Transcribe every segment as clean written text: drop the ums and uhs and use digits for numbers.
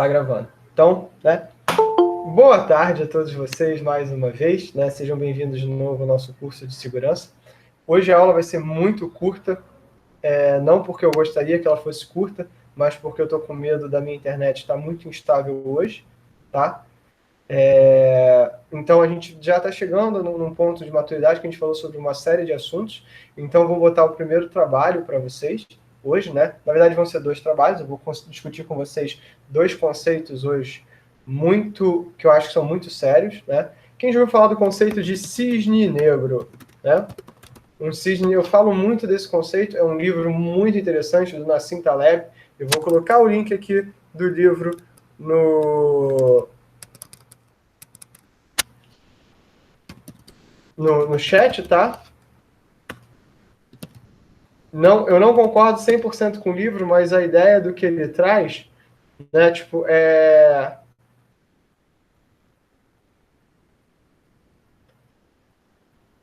Tá gravando. Então, né? Boa tarde a todos vocês mais uma vez, né? Sejam bem-vindos de novo ao nosso curso de segurança. Hoje a aula vai ser muito curta, não porque eu gostaria que ela fosse curta, mas porque eu estou com medo da minha internet estar muito instável hoje, tá? Então a gente já está chegando num ponto de maturidade que a gente falou sobre uma série de assuntos. Então eu vou botar o primeiro trabalho para vocês hoje, né? Na verdade vão ser 2 trabalhos, eu vou discutir com vocês 2 conceitos hoje que eu acho que são muito sérios, né? Quem já ouviu falar do conceito de cisne negro, né? Um cisne, eu falo muito desse conceito, é um livro muito interessante do Nassim Taleb. Eu vou colocar o link aqui do livro no chat, tá? Não, eu não concordo 100% com o livro, mas a ideia do que ele traz, né, tipo,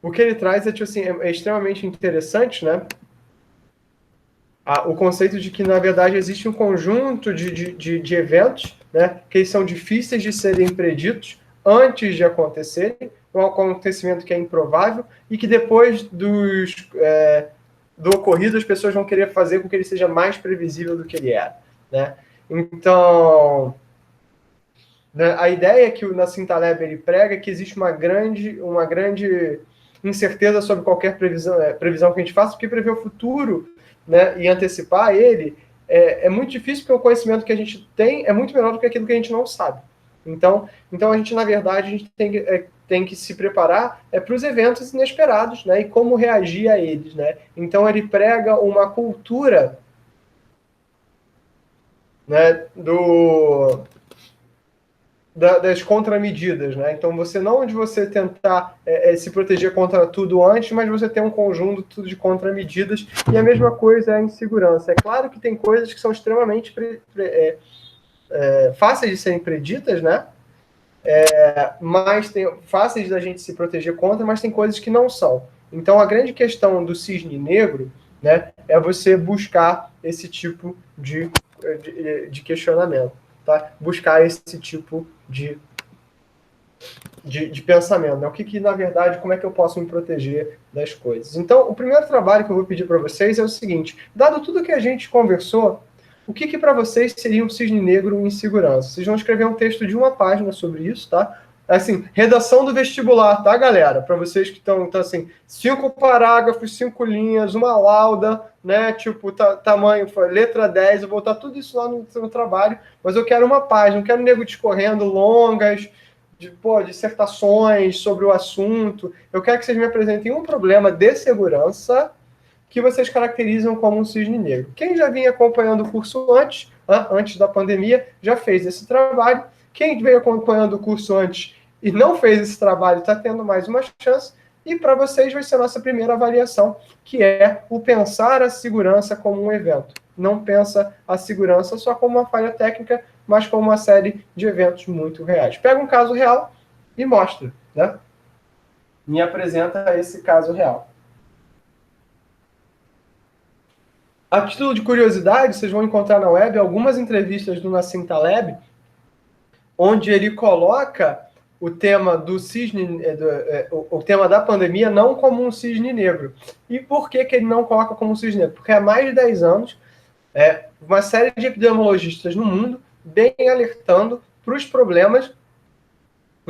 o que ele traz tipo assim, é extremamente interessante, né? O conceito de que, na verdade, existe um conjunto de eventos, né, que são difíceis de serem preditos antes de acontecerem, um acontecimento que é improvável, e que depois do ocorrido as pessoas vão querer fazer com que ele seja mais previsível do que ele é, né? Então, né, a ideia que o Nassim Taleb ele prega é que existe uma grande incerteza sobre qualquer previsão que a gente faça, porque prever o futuro, né, e antecipar ele é muito difícil, porque o conhecimento que a gente tem é muito menor do que aquilo que a gente não sabe. Então a gente, na verdade, a gente tem que se preparar para os eventos inesperados, né, e como reagir a eles, né? Então ele prega uma cultura, né, das contramedidas, né? Então não de você tentar se proteger contra tudo antes, mas você tem um conjunto de contramedidas, e a mesma coisa é em segurança. É claro que tem coisas que são extremamente fáceis de serem preditas, né? Mas tem fáceis da gente se proteger contra, mas tem coisas que não são. Então a grande questão do cisne negro, né, é você buscar esse tipo de questionamento, tá? Buscar esse tipo de pensamento, né? O que, na verdade, como é que eu posso me proteger das coisas? Então, o primeiro trabalho que eu vou pedir para vocês é o seguinte: dado tudo que a gente conversou, o que para vocês seria um cisne negro em segurança? Vocês vão escrever um texto de 1 página sobre isso, tá? Assim, redação do vestibular, tá, galera? Para vocês que estão, então, assim, 5 parágrafos, 5 linhas, uma lauda, né? Tipo, tamanho, letra 10, eu vou botar tudo isso lá no trabalho, mas eu quero 1 página, não quero nego discorrendo longas, dissertações sobre o assunto. Eu quero que vocês me apresentem um problema de segurança que vocês caracterizam como um cisne negro. Quem já vinha acompanhando o curso antes da pandemia, já fez esse trabalho. Quem veio acompanhando o curso antes e não fez esse trabalho, está tendo mais uma chance. E para vocês vai ser a nossa primeira avaliação, que é o pensar a segurança como um evento. Não pensa a segurança só como uma falha técnica, mas como uma série de eventos muito reais. Pega um caso real e mostra, né? Me apresenta esse caso real. A título de curiosidade, vocês vão encontrar na web algumas entrevistas do Nassim Taleb, onde ele coloca o tema do cisne, o tema da pandemia não como um cisne negro. E por que ele não coloca como um cisne negro? Porque há mais de 10 anos, uma série de epidemiologistas no mundo vem alertando para os problemas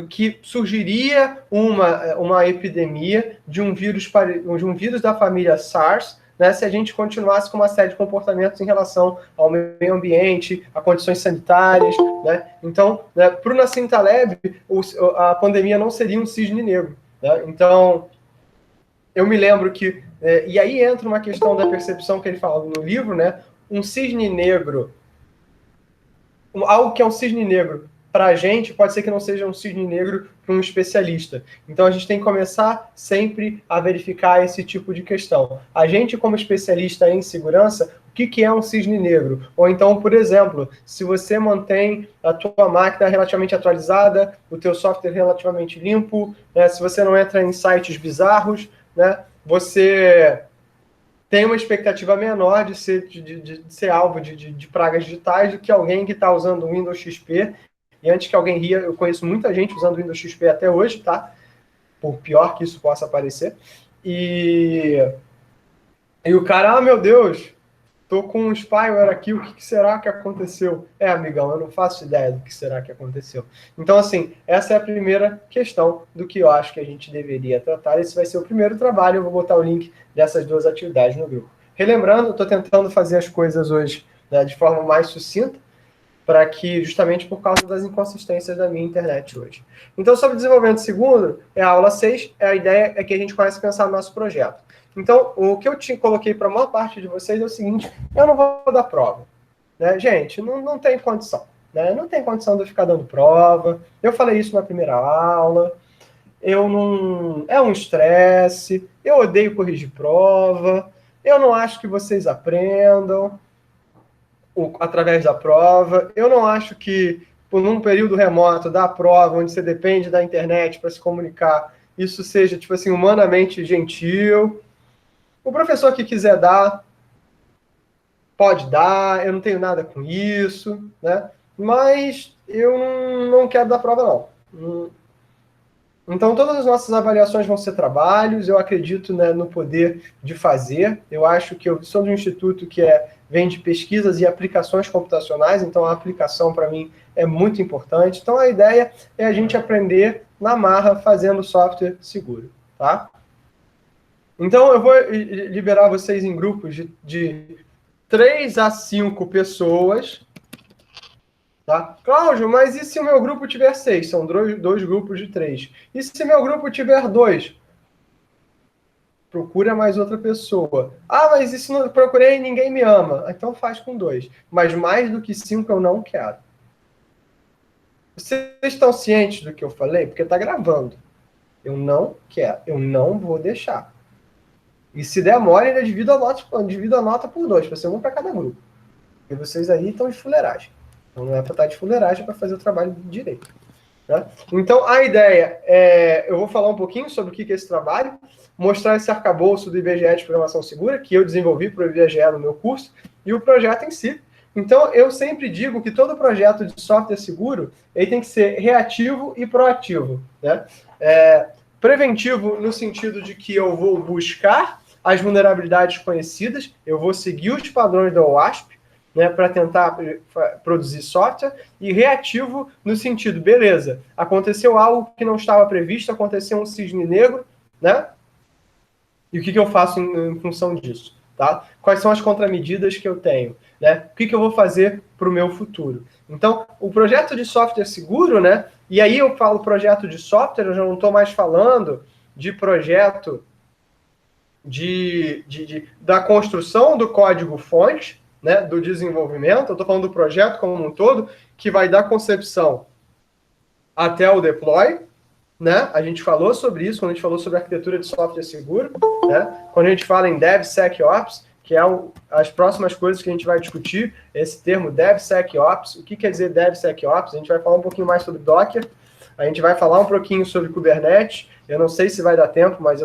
que surgiria uma epidemia de um vírus da família SARS, né, se a gente continuasse com uma série de comportamentos em relação ao meio ambiente, a condições sanitárias, né? Então, né, para o Nassim Taleb, a pandemia não seria um cisne negro, né? Então, eu me lembro que, e aí entra uma questão da percepção que ele fala no livro, né? Um cisne negro, algo que é um cisne negro para a gente, pode ser que não seja um cisne negro para um especialista. Então, a gente tem que começar sempre a verificar esse tipo de questão. A gente, como especialista em segurança, o que é um cisne negro? Ou então, por exemplo, se você mantém a tua máquina relativamente atualizada, o teu software relativamente limpo, né, se você não entra em sites bizarros, né, você tem uma expectativa menor de ser alvo de pragas digitais do que alguém que está usando o Windows XP. E antes que alguém ria, eu conheço muita gente usando o Windows XP até hoje, tá? Por pior que isso possa parecer. E o cara, meu Deus, tô com um spyware aqui, o que será que aconteceu? Amigão, eu não faço ideia do que será que aconteceu. Então, assim, essa é a primeira questão do que eu acho que a gente deveria tratar. Esse vai ser o primeiro trabalho, eu vou botar o link dessas duas atividades no grupo. Relembrando, eu estou tentando fazer as coisas hoje, né, de forma mais sucinta, para que, justamente por causa das inconsistências da minha internet hoje. Então, sobre desenvolvimento seguro, é a aula 6, a ideia é que a gente comece a pensar no nosso projeto. Então, o que eu coloquei para a maior parte de vocês é o seguinte: eu não vou dar prova. Né? Gente, não tem condição. Né? Não tem condição de eu ficar dando prova. Eu falei isso na primeira aula. Eu não. É um estresse. Eu odeio corrigir prova. Eu não acho que vocês aprendam através da prova. Eu não acho que, por um período remoto da prova, onde você depende da internet para se comunicar, isso seja, tipo assim, humanamente gentil. O professor que quiser dar, pode dar, eu não tenho nada com isso, né? Mas eu não quero dar prova, não. Então, todas as nossas avaliações vão ser trabalhos, eu acredito, né, no poder de fazer. Eu acho que eu sou de um instituto que vem de pesquisas e aplicações computacionais, então a aplicação, para mim, é muito importante. Então, a ideia é a gente aprender na marra, fazendo software seguro, tá? Então, eu vou liberar vocês em grupos de 3 a 5 pessoas. Tá? Cláudio, mas e se o meu grupo tiver 6? São dois grupos de 3. E se meu grupo tiver 2? Procura mais outra pessoa. Ah, mas e se não procurei e ninguém me ama? Então faz com 2. Mas mais do que 5 eu não quero. Vocês estão cientes do que eu falei? Porque está gravando. Eu não quero. Eu não vou deixar. E se der mole, ainda divido a nota por 2, para ser um para cada grupo. E vocês aí estão de fuleiragem. Então não é para estar de fuleiragem, é para fazer o trabalho direito. Né? Então, a ideia eu vou falar um pouquinho sobre o que é esse trabalho, mostrar esse arcabouço do IBGE de Programação Segura, que eu desenvolvi para o IBGE no meu curso, e o projeto em si. Então, eu sempre digo que todo projeto de software seguro ele tem que ser reativo e proativo. Né? Preventivo no sentido de que eu vou buscar as vulnerabilidades conhecidas, eu vou seguir os padrões da OWASP, né, para tentar produzir software, e reativo no sentido, beleza, aconteceu algo que não estava previsto, aconteceu um cisne negro, né? E o que eu faço em função disso? Tá? Quais são as contramedidas que eu tenho? Né? O que eu vou fazer para o meu futuro? Então, o projeto de software seguro, né? E aí eu falo projeto de software, eu já não estou mais falando de projeto da construção do código-fonte, né, do desenvolvimento, eu estou falando do projeto como um todo, que vai da concepção até o deploy, né? A gente falou sobre isso quando a gente falou sobre arquitetura de software seguro, né? Quando a gente fala em DevSecOps, que é as próximas coisas que a gente vai discutir, esse termo DevSecOps. O que quer dizer DevSecOps? A gente vai falar um pouquinho mais sobre Docker, a gente vai falar um pouquinho sobre Kubernetes. Eu não sei se vai dar tempo, mas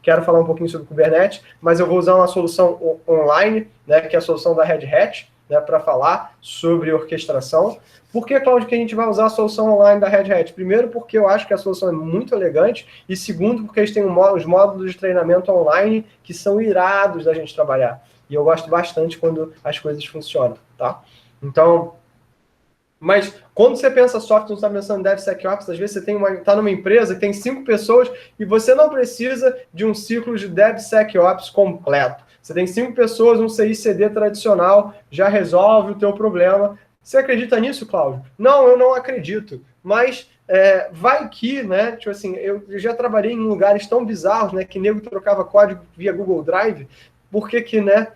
quero falar um pouquinho sobre Kubernetes, mas eu vou usar uma solução online, né, que é a solução da Red Hat, né, para falar sobre orquestração. Por que, Cláudio, que a gente vai usar a solução online da Red Hat? Primeiro, porque eu acho que a solução é muito elegante, e segundo, porque eles têm os módulos de treinamento online que são irados da gente trabalhar. E eu gosto bastante quando as coisas funcionam, tá? Então, mas quando você pensa software, não está pensando em DevSecOps, às vezes você está numa empresa que tem 5 pessoas e você não precisa de um ciclo de DevSecOps completo. Você tem 5 pessoas, um CI/CD tradicional já resolve o teu problema. Você acredita nisso, Cláudio? Não, eu não acredito. Mas vai que, né? Tipo assim, eu já trabalhei em lugares tão bizarros, né? Que nego trocava código via Google Drive. Por que, né?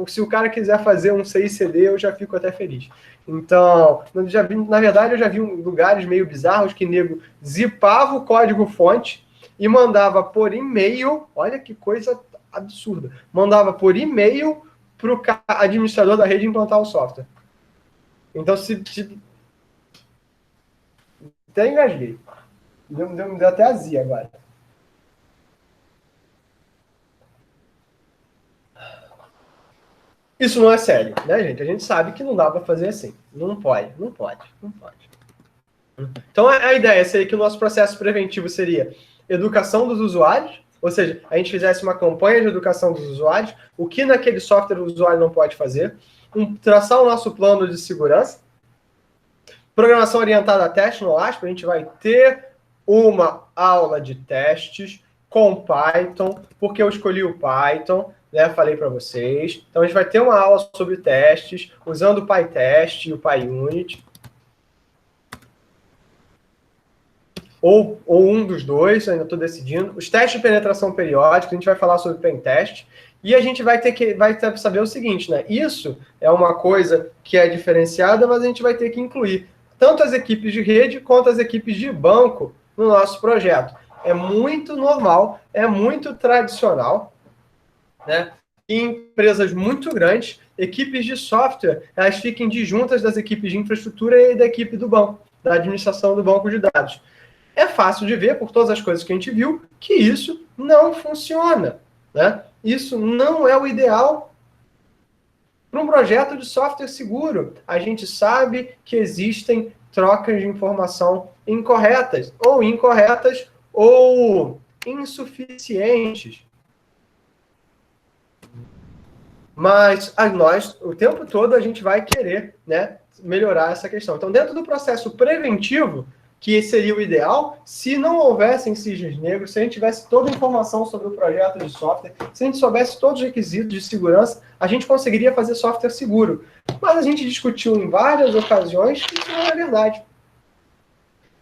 Se o cara quiser fazer um CI/CD, eu já fico até feliz. Então, na verdade, eu já vi lugares meio bizarros que nego zipava o código-fonte e mandava por e-mail, olha que coisa absurda, mandava por e-mail para o administrador da rede implantar o software. Então, até engasguei. Me deu até azia agora. Isso não é sério, né, gente? A gente sabe que não dá para fazer assim. Não pode. Então, a ideia seria que o nosso processo preventivo seria educação dos usuários, ou seja, a gente fizesse uma campanha de educação dos usuários, o que naquele software o usuário não pode fazer, traçar o nosso plano de segurança, programação orientada a teste no ASP, a gente vai ter uma aula de testes com Python, porque eu escolhi o Python, né? Falei para vocês. Então, a gente vai ter uma aula sobre testes, usando o PyTest e o PyUnit. Ou um dos dois, ainda estou decidindo. Os testes de penetração periódica, a gente vai falar sobre pentest. E a gente vai ter que saber o seguinte, né? Isso é uma coisa que é diferenciada, mas a gente vai ter que incluir tanto as equipes de rede quanto as equipes de banco no nosso projeto. É muito normal, é muito tradicional, né? Em empresas muito grandes, equipes de software, elas fiquem disjuntas das equipes de infraestrutura e da equipe do banco, da administração do banco de dados. É fácil de ver, por todas as coisas que a gente viu, que isso não funciona, né? Isso não é o ideal para um projeto de software seguro. A gente sabe que existem trocas de informação incorretas ou insuficientes. Mas nós, o tempo todo, a gente vai querer, né, melhorar essa questão. Então, dentro do processo preventivo, que seria o ideal, se não houvessem cisnes negros, se a gente tivesse toda a informação sobre o projeto de software, se a gente soubesse todos os requisitos de segurança, a gente conseguiria fazer software seguro. Mas a gente discutiu em várias ocasiões que isso não é verdade.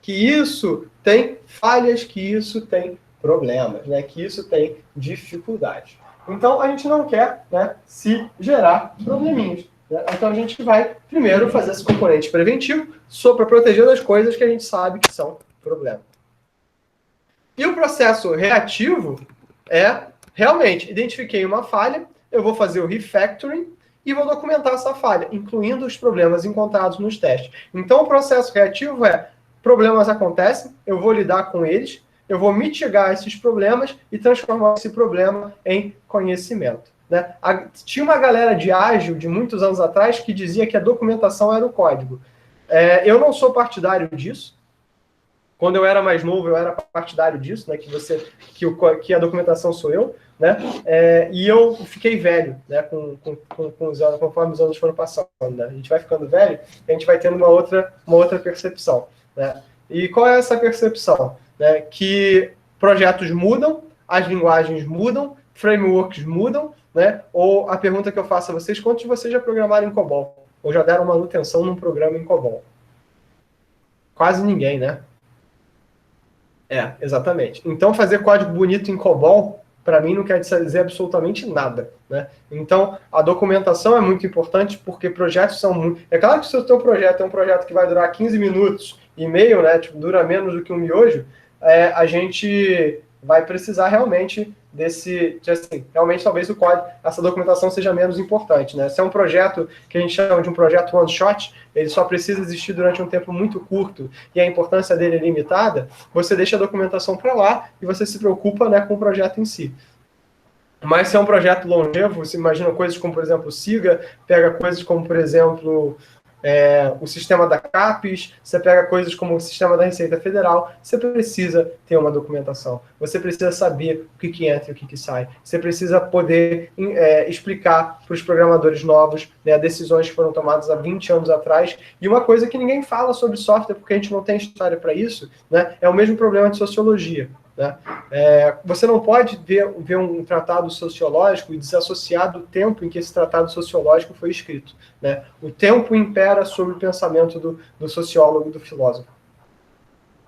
Que isso tem falhas, que isso tem problemas, né? Que isso tem dificuldades. Então, a gente não quer, né, se gerar probleminhas. Né? Então, a gente vai primeiro fazer esse componente preventivo só para proteger das coisas que a gente sabe que são problemas. E o processo reativo é, realmente, identifiquei uma falha, eu vou fazer o refactoring e vou documentar essa falha, incluindo os problemas encontrados nos testes. Então, o processo reativo é, problemas acontecem, eu vou lidar com eles, eu vou mitigar esses problemas e transformar esse problema em conhecimento. Né? Tinha uma galera de ágil, de muitos anos atrás, que dizia que a documentação era o código. Eu não sou partidário disso. Quando eu era mais novo, eu era partidário disso, né? Que a documentação sou eu. Né? E eu fiquei velho, né? Com os anos, conforme os anos foram passando. Né? A gente vai ficando velho, a gente vai tendo uma outra percepção. Né? E qual é essa percepção? Né? Que projetos mudam, as linguagens mudam, frameworks mudam, né? Ou a pergunta que eu faço a vocês, quantos de vocês já programaram em COBOL? Ou já deram manutenção num programa em COBOL? Quase ninguém, né? Exatamente. Então, fazer código bonito em COBOL, para mim, não quer dizer absolutamente nada. Né? Então, a documentação é muito importante, porque projetos são muito... É claro que se o seu projeto é um projeto que vai durar 15 minutos e meio, né? Tipo, dura menos do que um miojo, a gente vai precisar realmente realmente talvez o código, essa documentação seja menos importante, né? Se é um projeto que a gente chama de um projeto one shot, ele só precisa existir durante um tempo muito curto e a importância dele é limitada, você deixa a documentação para lá e você se preocupa, né, com o projeto em si. Mas se é um projeto longevo, você imagina coisas como, por exemplo, o SIGA, pega coisas como, por exemplo, o sistema da CAPES, você pega coisas como o sistema da Receita Federal, você precisa ter uma documentação, você precisa saber o que entra e o que sai, você precisa poder explicar para os programadores novos, né, decisões que foram tomadas há 20 anos atrás, e uma coisa que ninguém fala sobre software, porque a gente não tem história para isso, né, é o mesmo problema de sociologia. Né? Você não pode ver um tratado sociológico e desassociar do tempo em que esse tratado sociológico foi escrito. Né? O tempo impera sobre o pensamento do sociólogo e do filósofo.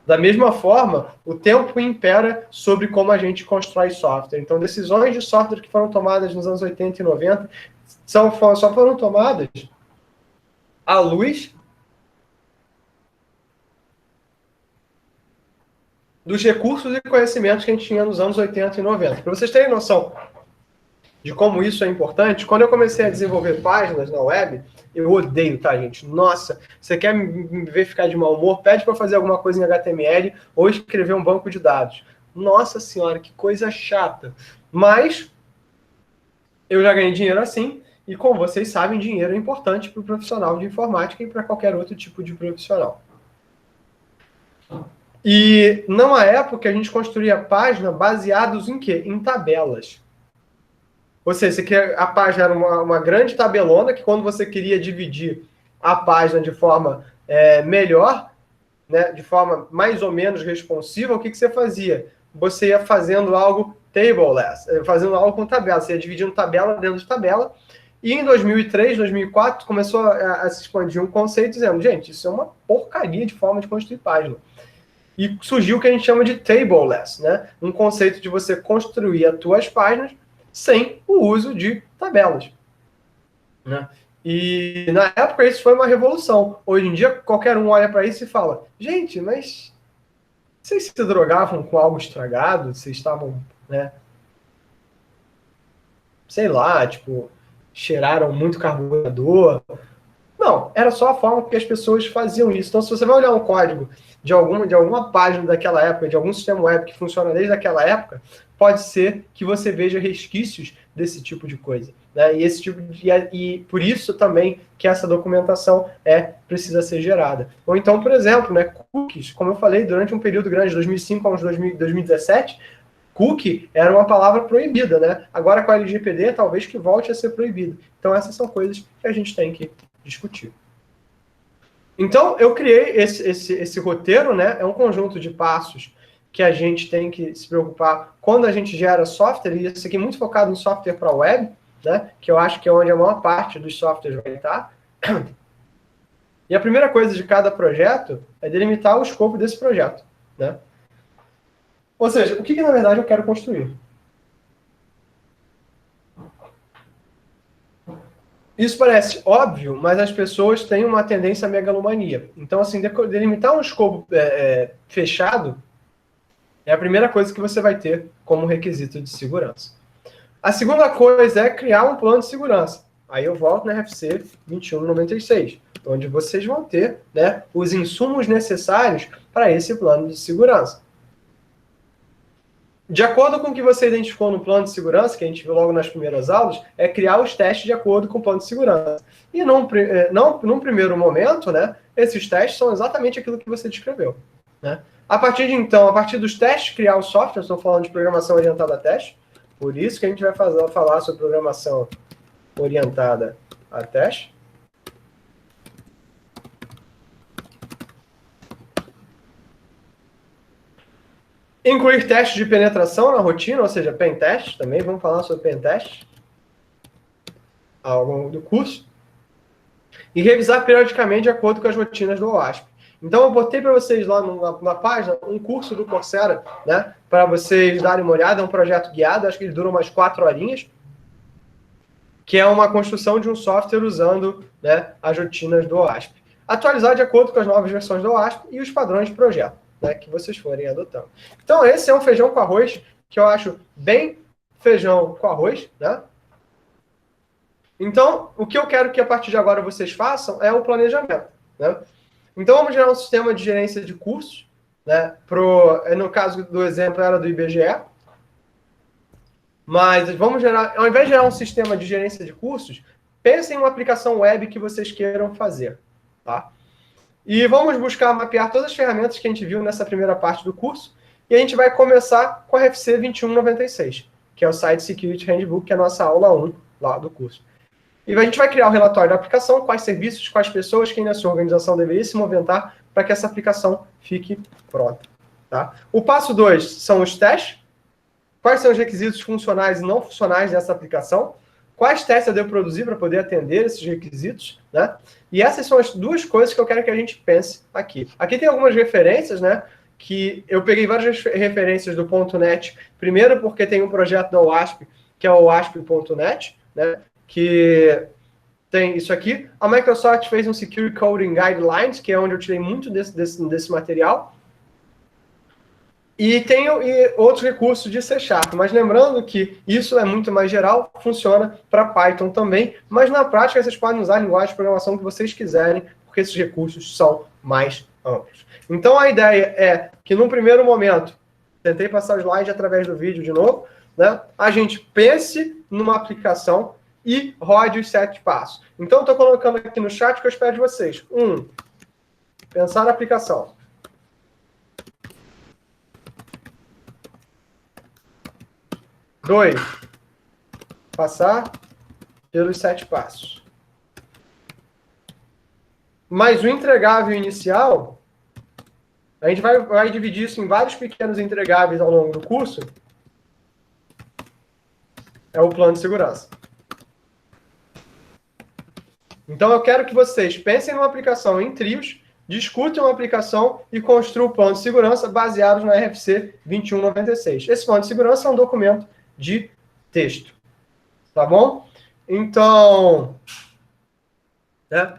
Da mesma forma, o tempo impera sobre como a gente constrói software. Então, decisões de software que foram tomadas nos anos 80 e 90 só foram tomadas à luz dos recursos e conhecimentos que a gente tinha nos anos 80 e 90. Para vocês terem noção de como isso é importante, quando eu comecei a desenvolver páginas na web, eu odeio, tá, gente? Nossa, você quer me ver ficar de mau humor? Pede para fazer alguma coisa em HTML ou escrever um banco de dados. Nossa senhora, que coisa chata. Mas eu já ganhei dinheiro assim, E como vocês sabem, dinheiro é importante para o profissional de informática e para qualquer outro tipo de profissional. E numa época a gente construía página baseados em quê? Em tabelas. Ou seja, a página era uma grande tabelona que quando você queria dividir a página de forma melhor, né, de forma mais ou menos responsiva, o que você fazia? Você ia fazendo algo tableless, fazendo algo com tabela, você ia dividindo tabela dentro de tabela, e em 2003, 2004, começou a se expandir um conceito dizendo, gente, isso é uma porcaria de forma de construir página. E surgiu o que a gente chama de tableless, né? Um conceito de você construir as tuas páginas sem o uso de tabelas, né? E na época isso foi uma revolução. Hoje em dia qualquer um olha para isso e fala, gente, mas vocês se drogavam com algo estragado? Vocês estavam, né? Sei lá, tipo, cheiraram muito carburador? Não, era só a forma que as pessoas faziam isso. Então, se você vai olhar um código de alguma página daquela época, de algum sistema web que funciona desde aquela época, pode ser que você veja resquícios desse tipo de coisa, né? E por isso também que essa documentação precisa ser gerada. Ou então, por exemplo, né, cookies, como eu falei, durante um período grande, de 2005 a 2017, cookie era uma palavra proibida, né? Agora com a LGPD, talvez que volte a ser proibido. Então, essas são coisas que a gente tem que discutir. Então, eu criei esse roteiro, né? É um conjunto de passos que a gente tem que se preocupar quando a gente gera software, e isso aqui é muito focado em software para web, né? Que eu acho que é onde a maior parte dos softwares vai estar. E a primeira coisa de cada projeto é delimitar o escopo desse projeto, né? Ou seja, o que na verdade eu quero construir? Isso parece óbvio, mas as pessoas têm uma tendência à megalomania. Então, assim, delimitar um escopo fechado é a primeira coisa que você vai ter como requisito de segurança. A segunda coisa é criar um plano de segurança. Aí eu volto na RFC 2196, onde vocês vão ter, né, os insumos necessários para esse plano de segurança. De acordo com o que você identificou no plano de segurança, que a gente viu logo nas primeiras aulas, é criar os testes de acordo com o plano de segurança. E num primeiro momento, né, esses testes são exatamente aquilo que você descreveu, né? A partir dos testes, criar o software, estou falando de programação orientada a teste, por isso que a gente vai falar sobre programação orientada a teste. Incluir testes de penetração na rotina, ou seja, pen test, também vamos falar sobre pen test ao longo do curso. E revisar periodicamente de acordo com as rotinas do OWASP. Então, eu botei para vocês lá na página um curso do Coursera, né, para vocês darem uma olhada, é um projeto guiado, acho que ele dura umas 4 horinhas, que é uma construção de um software usando, né, as rotinas do OWASP. Atualizar de acordo com as novas versões do OWASP e os padrões de projeto, né, que vocês forem adotando. Então, esse é um feijão com arroz, que eu acho bem feijão com arroz, né? Então, o que eu quero que a partir de agora vocês façam é o planejamento, né? Então, vamos gerar um sistema de gerência de cursos, né? No caso do exemplo, era do IBGE. Mas vamos gerar, ao invés de gerar um sistema de gerência de cursos, pensem em uma aplicação web que vocês queiram fazer, tá? E vamos buscar mapear todas as ferramentas que a gente viu nessa primeira parte do curso, e a gente vai começar com a RFC 2196, que é o Site Security Handbook, que é a nossa aula 1 lá do curso. E a gente vai criar o relatório da aplicação, quais serviços, quais pessoas, quem na sua organização deveria se movimentar para que essa aplicação fique pronta, tá? O passo 2 são os testes. Quais são os requisitos funcionais e não funcionais dessa aplicação? Quais testes eu devo produzir para poder atender esses requisitos, né? E essas são as duas coisas que eu quero que a gente pense aqui. Aqui tem algumas referências, né? Que eu peguei várias referências do .NET. Primeiro porque tem um projeto da OWASP, que é o OWASP.NET, né? Que tem isso aqui. A Microsoft fez um Security Coding Guidelines, que é onde eu tirei muito desse material. E tem outros recursos de C#, mas lembrando que isso é muito mais geral, funciona para Python também, mas na prática vocês podem usar a linguagem de programação que vocês quiserem, porque esses recursos são mais amplos. Então a ideia é que num primeiro momento, tentei passar o slide através do vídeo de novo, né, a gente pense numa aplicação e rode os 7 passos. Então, estou colocando aqui no chat que eu espero de vocês. 1. Pensar na aplicação. 2. Passar pelos 7 passos. Mas o entregável inicial, a gente vai dividir isso em vários pequenos entregáveis ao longo do curso. É o plano de segurança. Então, eu quero que vocês pensem numa aplicação em trios, discutam uma aplicação e construam o plano de segurança baseados na RFC 2196. Esse plano de segurança é um documento de texto. Tá bom? Então,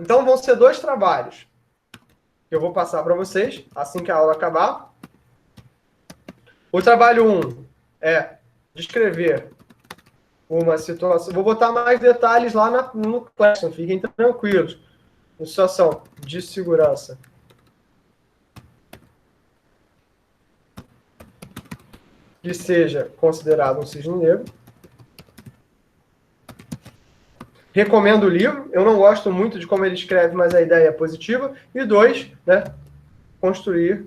então vão ser 2 trabalhos que eu vou passar para vocês assim que a aula acabar. O trabalho 1 é descrever uma situação. Vou botar mais detalhes lá no Classroom, fiquem tranquilos. Uma situação de segurança que seja considerado um cisne negro. Recomendo o livro. Eu não gosto muito de como ele escreve, mas a ideia é positiva. E 2, construir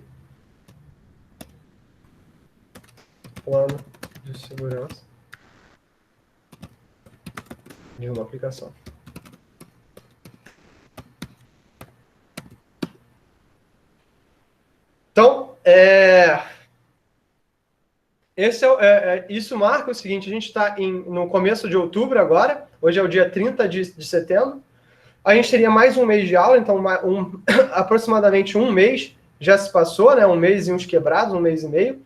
plano de segurança de uma aplicação. Então, isso marca o seguinte: a gente está no começo de outubro agora, hoje é o dia 30 de setembro, a gente teria mais um mês de aula, então aproximadamente um mês já se passou, né? Um mês e uns quebrados, um mês e meio.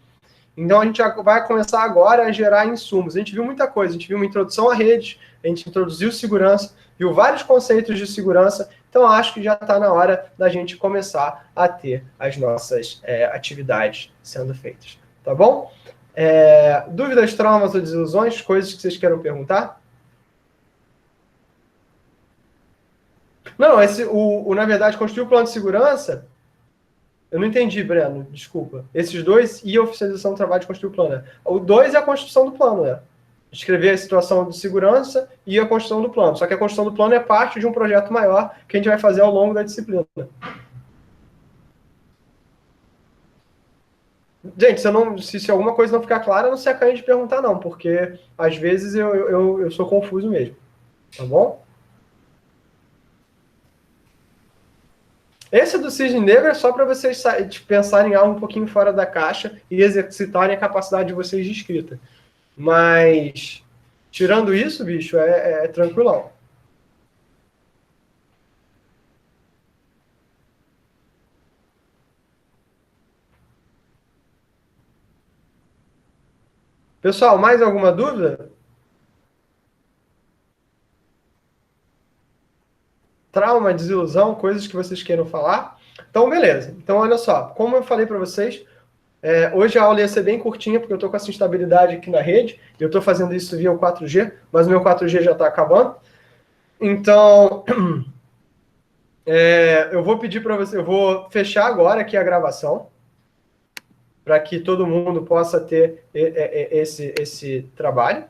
Então, a gente já vai começar agora a gerar insumos. A gente viu muita coisa, a gente viu uma introdução à rede, a gente introduziu segurança, viu vários conceitos de segurança, então acho que já está na hora da gente começar a ter as nossas atividades sendo feitas. Tá bom? Dúvidas, traumas ou desilusões? Coisas que vocês queiram perguntar? Não, na verdade, construir o plano de segurança... Eu não entendi, Breno, desculpa. Esses 2 e a oficialização do trabalho de construir o plano. Né? O 2 é a construção do plano, né? Descrever a situação de segurança e a construção do plano. Só que a construção do plano é parte de um projeto maior que a gente vai fazer ao longo da disciplina. Gente, se alguma coisa não ficar clara, não se acanhe de perguntar, não, porque às vezes eu sou confuso mesmo. Tá bom? Esse do cisne negro é só para vocês pensarem em algo um pouquinho fora da caixa e exercitarem a capacidade de vocês de escrita. Mas, tirando isso, bicho, é tranquilão. Pessoal, mais alguma dúvida? Trauma, desilusão, coisas que vocês queiram falar? Então, beleza. Então, olha só. Como eu falei para vocês, hoje a aula ia ser bem curtinha, porque eu estou com essa instabilidade aqui na rede. Eu estou fazendo isso via o 4G, mas o meu 4G já está acabando. Então, eu vou pedir para você, eu vou fechar agora aqui a gravação, para que todo mundo possa ter esse trabalho.